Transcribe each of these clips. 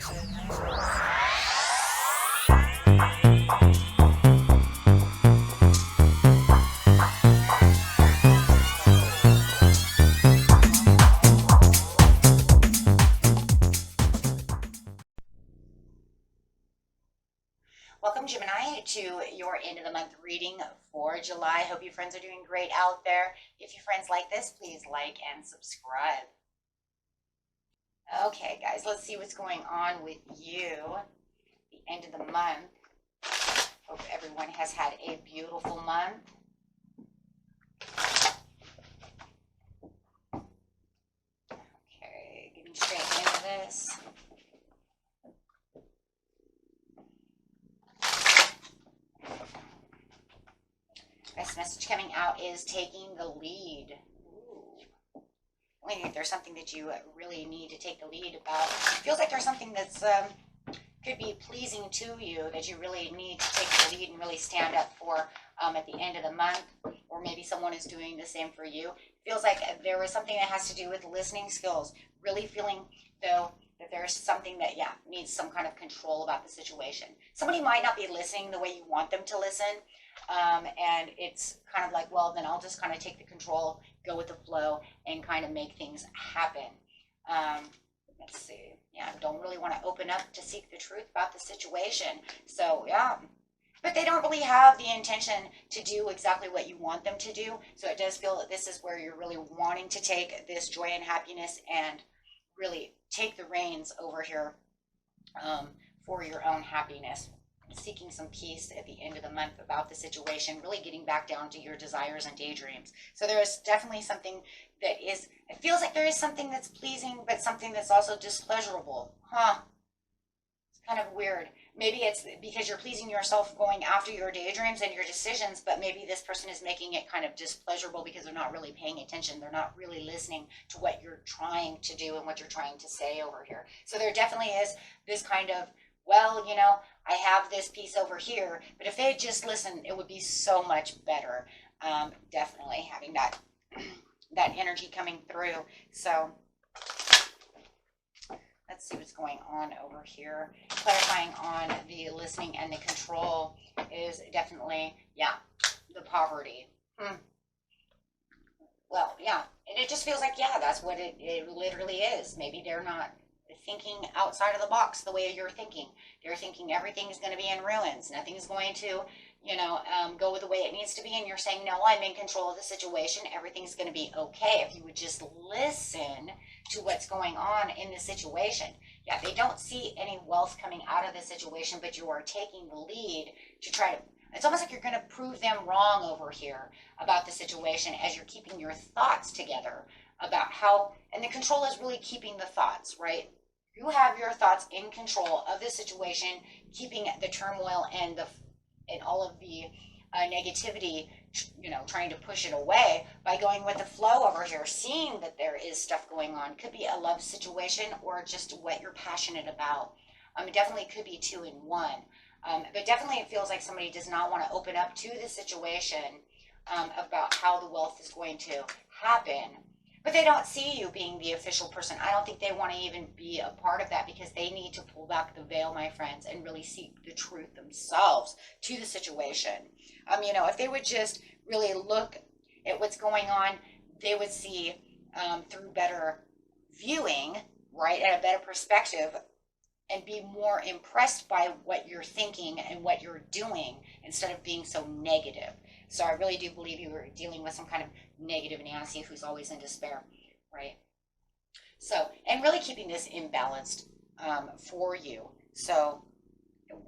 Welcome, Gemini, to your end of the month reading for July. Hope you friends are doing great out there. If you friends like this, please like and subscribe. Okay, guys, let's see what's going on with you. The end of the month. Hope everyone has had a beautiful month. Okay, getting straight into this. This message coming out is taking the lead. Ooh. I think there's something that you really need to take the lead about. It feels like there's something that's could be pleasing to you that you really need to take the lead and really stand up for at the end of the month, or maybe someone is doing the same for you. It feels like there was something that has to do with listening skills, really feeling though that there's something that needs some kind of control about the situation. Somebody might not be listening the way you want them to listen, and it's kind of like, well, then I'll just kind of take the control, go with the flow, and kind of make things happen. Let's see. Yeah, don't really want to open up to seek the truth about the situation. So, yeah. But they don't really have the intention to do exactly what you want them to do. So it does feel that this is where you're really wanting to take this joy and happiness and really take the reins over here for your own happiness. Seeking some peace at the end of the month about the situation, really getting back down to your desires and daydreams. So there is definitely something that is, it feels like there is something that's pleasing, but something that's also displeasurable. It's kind of weird. Maybe it's because you're pleasing yourself going after your daydreams and your decisions, but maybe this person is making it kind of displeasurable because they're not really paying attention. They're not really listening to what you're trying to do and what you're trying to say over here. So there definitely is this kind of, well, you know, I have this piece over here, but if they just listen, it would be so much better. Definitely having that that energy coming through. So let's see what's going on over here. Clarifying on the listening and the control is definitely, the poverty. Well, and it just feels like, that's what it literally is. Maybe they're not thinking outside of the box the way you're thinking. They're thinking everything's going to be in ruins. Nothing's going to, go the way it needs to be. And you're saying, no, I'm in control of the situation. Everything's going to be okay. If you would just listen to what's going on in the situation. They don't see any wealth coming out of the situation, but you are taking the lead to try to, it's almost like you're going to prove them wrong over here about the situation as you're keeping your thoughts together about how, and the control is really keeping the thoughts, right? You have your thoughts in control of the situation, keeping the turmoil and all of the negativity, trying to push it away by going with the flow over here, seeing that there is stuff going on. Could be a love situation or just what you're passionate about. It definitely could be two in one. But definitely it feels like somebody does not want to open up to the situation about how the wealth is going to happen. But they don't see you being the official person. I don't think they want to even be a part of that because they need to pull back the veil, my friends, and really seek the truth themselves to the situation. If they would just really look at what's going on, they would see through better viewing, right, at a better perspective, and be more impressed by what you're thinking and what you're doing instead of being so negative. So I really do believe you are dealing with some kind of negative Nancy who's always in despair, right? So, and really keeping this imbalanced for you. So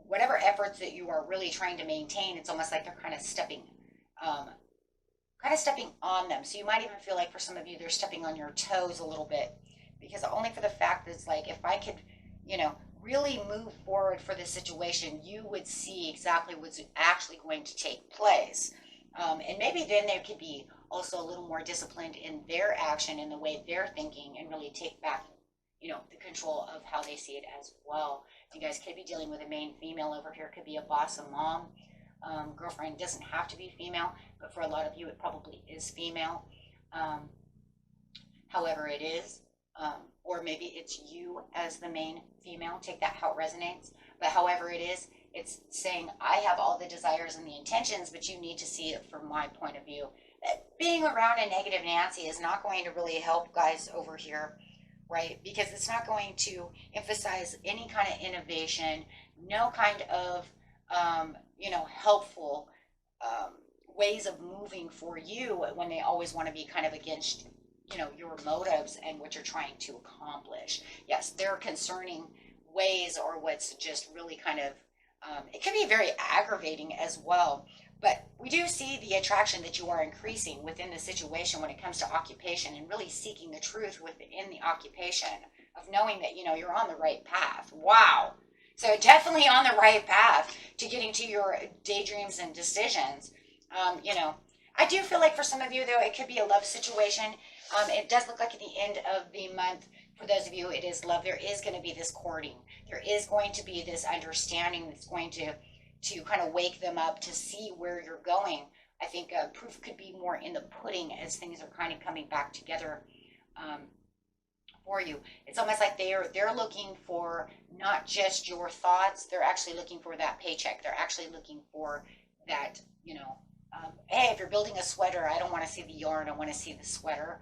whatever efforts that you are really trying to maintain, it's almost like they're kind of stepping on them. So you might even feel like for some of you, they're stepping on your toes a little bit, because only for the fact that it's like, if I could, really move forward for this situation, you would see exactly what's actually going to take place. And maybe then they could be also a little more disciplined in their action and the way they're thinking and really take back, the control of how they see it as well. You guys could be dealing with a main female over here. It could be a boss, a mom, girlfriend. Doesn't have to be female, but for a lot of you, it probably is female. However it is, or maybe it's you as the main female. Take that how it resonates. But however it is, it's saying, I have all the desires and the intentions, but you need to see it from my point of view. Being around a negative Nancy is not going to really help guys over here, right? Because it's not going to emphasize any kind of innovation, no kind of, helpful ways of moving for you when they always want to be kind of against, your motives and what you're trying to accomplish. Yes, they're concerning ways or what's just really kind of, it can be very aggravating as well. But we do see the attraction that you are increasing within the situation when it comes to occupation and really seeking the truth within the occupation of knowing that, you're on the right path. Wow. So definitely on the right path to getting to your daydreams and decisions. I do feel like for some of you, though, it could be a love situation. It does look like at the end of the month, for those of you, it is love. There is going to be this courting. There is going to be this understanding that's going to kind of wake them up to see where you're going. I think proof could be more in the pudding as things are kind of coming back together for you. It's almost like they're looking for not just your thoughts. They're actually looking for that paycheck. They're actually looking for that, hey, if you're building a sweater, I don't want to see the yarn. I want to see the sweater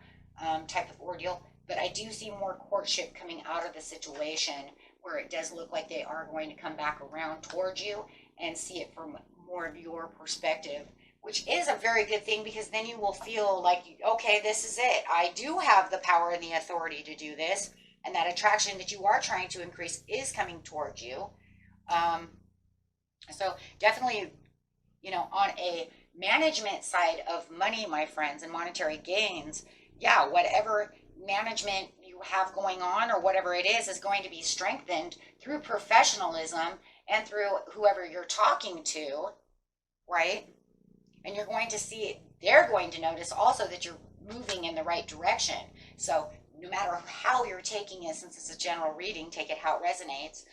type of ordeal. But I do see more courtship coming out of the situation where it does look like they are going to come back around towards you and see it from more of your perspective, which is a very good thing, because then you will feel like, okay, this is it. I do have the power and the authority to do this. And that attraction that you are trying to increase is coming towards you. So definitely, on a management side of money, my friends, and monetary gains, yeah, whatever management you have going on or whatever it is going to be strengthened through professionalism and through whoever you're talking to, right? And you're going to see it. They're going to notice also that you're moving in the right direction. So no matter how you're taking it, since it's a general reading, take it how it resonates.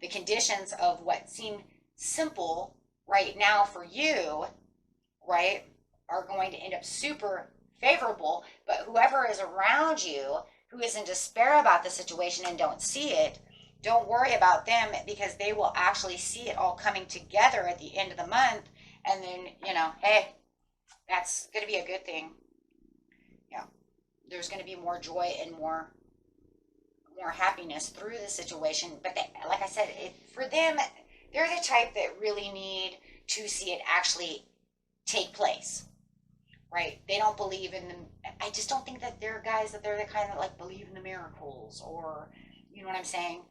The conditions of what seem simple right now for you, right, are going to end up super favorable. But whoever is around you who is in despair about the situation and don't see it, don't worry about them, because they will actually see it all coming together at the end of the month. And then, hey, that's going to be a good thing. Yeah. There's going to be more joy and more happiness through the situation. But like I said, for them, they're the type that really need to see it actually take place, right? They don't believe in them. I just don't think that they're guys that they're the kind that like believe in the miracles, or, you know what I'm saying?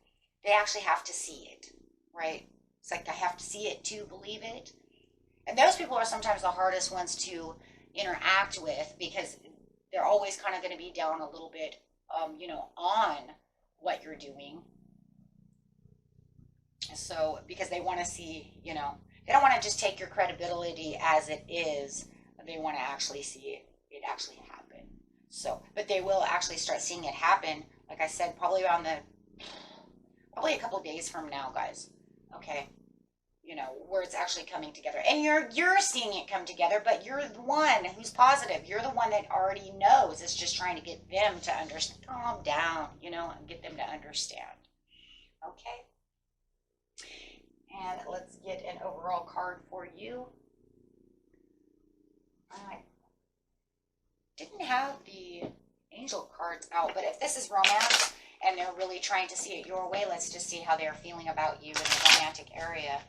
They actually have to see it, right? It's like I have to see it to believe it. And those people are sometimes the hardest ones to interact with, because they're always kind of going to be down a little bit, on what you're doing. So, because they want to see, they don't want to just take your credibility as it is. They want to actually see it actually happen. So, but they will actually start seeing it happen, like I said, probably a couple of days from now, guys. Okay. Where it's actually coming together. And you're seeing it come together, but you're the one who's positive. You're the one that already knows. It's just trying to get them to understand. Calm down, and get them to understand. Okay. And let's get an overall card for you. I didn't have the angel cards out, but if this is romance and they're really trying to see it your way, let's just see how they're feeling about you in the romantic area.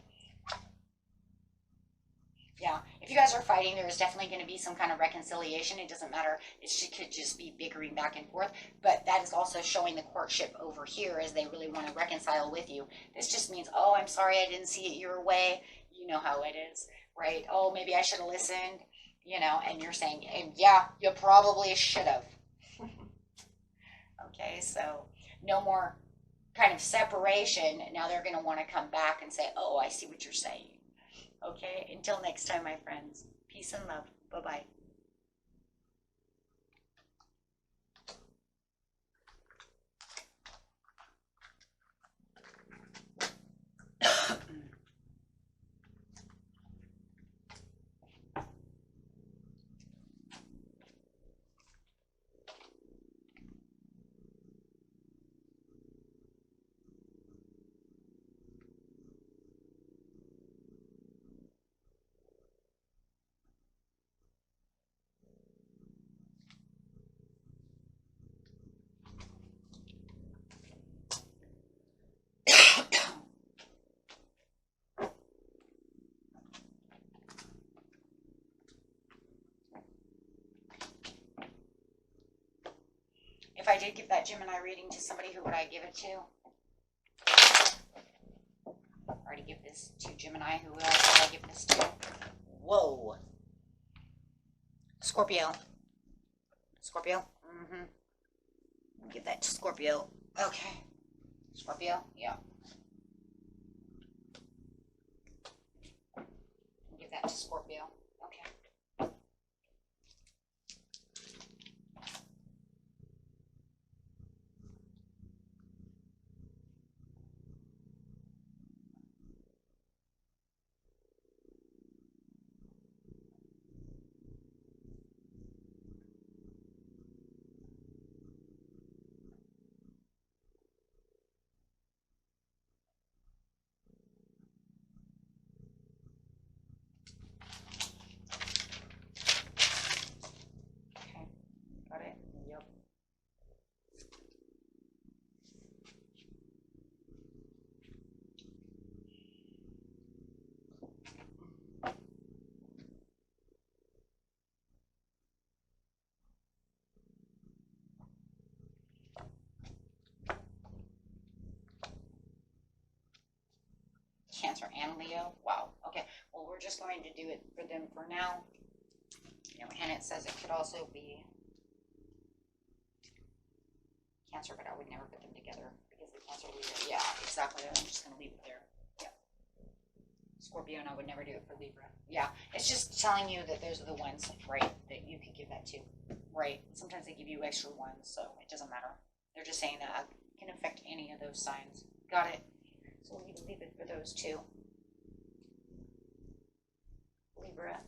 Yeah, if you guys are fighting, there is definitely going to be some kind of reconciliation. It doesn't matter. It could just be bickering back and forth. But that is also showing the courtship over here, as they really want to reconcile with you. This just means, oh, I'm sorry I didn't see it your way. You know how it is, right? Oh, maybe I should have listened, and you're saying, yeah, you probably should have. Okay, so no more kind of separation. Now they're going to want to come back and say, oh, I see what you're saying. Okay, until next time, my friends. Peace and love. Bye-bye. did give that Gemini reading to somebody. Who would I give it to? I already give this to Gemini. Who else would I give this to? Whoa. Scorpio. Scorpio? Mm-hmm. Give that to Scorpio. Okay. Scorpio? Yeah. Give that to Scorpio. Okay. Got it? Yep. Cancer and Leo. Wow. Okay. Well, we're just going to do it for them for now. You know, and it says it could also be Cancer, but I would never put them together because the Cancer Libra. Yeah, exactly. I'm just going to leave it there. Yeah. Scorpio, and I would never do it for Libra. Yeah. It's just telling you that those are the ones, right, that you could give that to. Right. Sometimes they give you extra ones, so it doesn't matter. They're just saying that it can affect any of those signs. Got it? So we'll leave it for those two. Libra.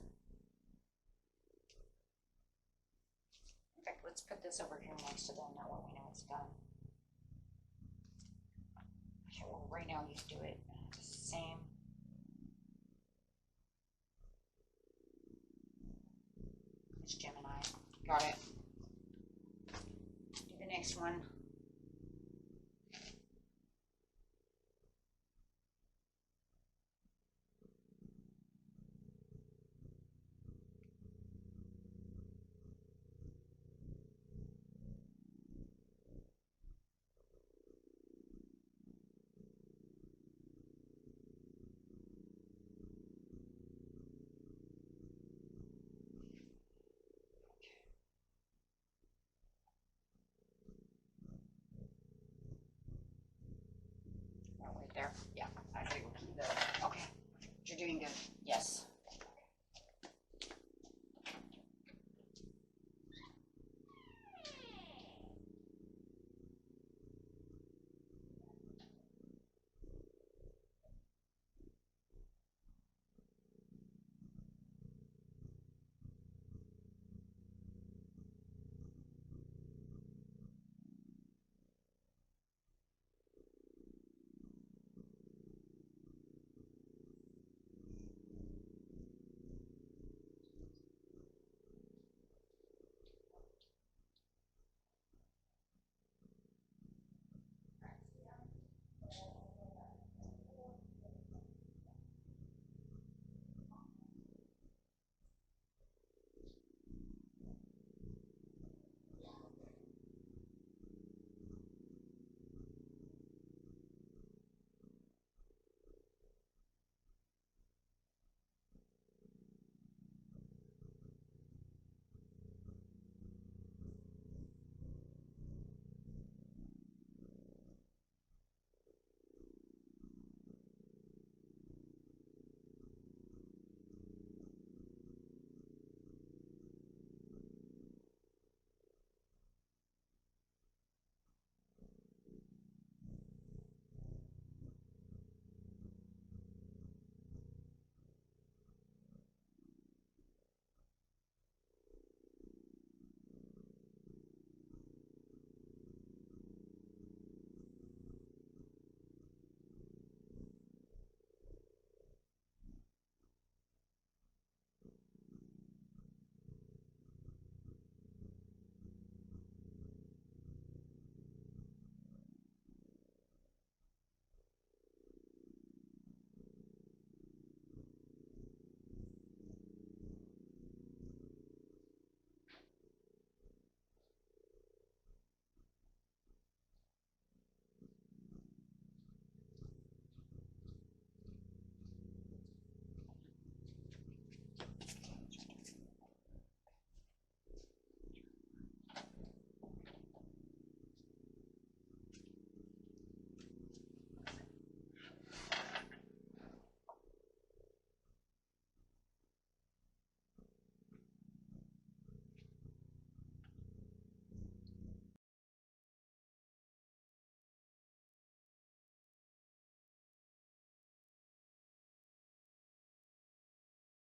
In fact, let's put this over here next to them. That way we know it's done. Okay, well, right now you do it the same. It's Gemini. Got it. Do the next one. Right there. Yeah, I think we'll keep that. Okay. You're doing good. Yes.